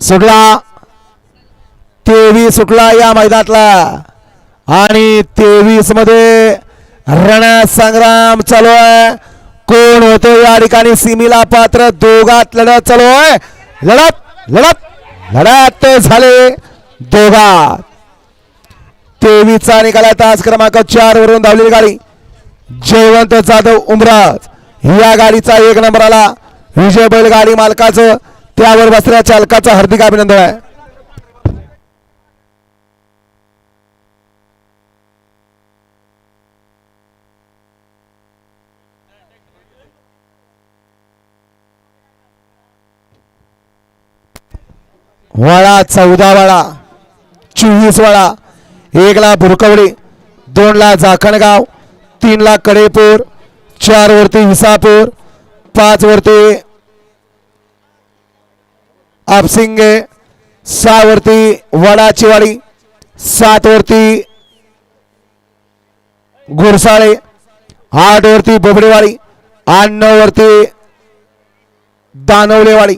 सुटला 23 सुटला या मैदानातला आणि 23 मध्ये रणसंग्राम चालू आहे. कोण होतो या ठिकाणी सीमेला पात्र दोघात लढत चालू आहे. लढत लढत लढत झाले दोघात. 23 चा निकाला तास क्रमांक 4 वरून धावलेली गाडी जयवंत जाधव उमराज या गाडीचा 1 नंबर आला. विजय बैलगाडी मालकाचं त्यावर बसलेल्या चालकाचं हार्दिक अभिनंदन आहे. वाडा 14 वाडा 24 वाडा 1 ला भुरकवडी 2 ला जाखणगाव 3 ला कडेपूर 4 वरती विसापूर 5 वरती आपसिंगे 6 वरती वडाचीवाडी 7 वरती गुरसाळे 8 वरती बोबडेवाडी 9 वरती दानवलेवाडी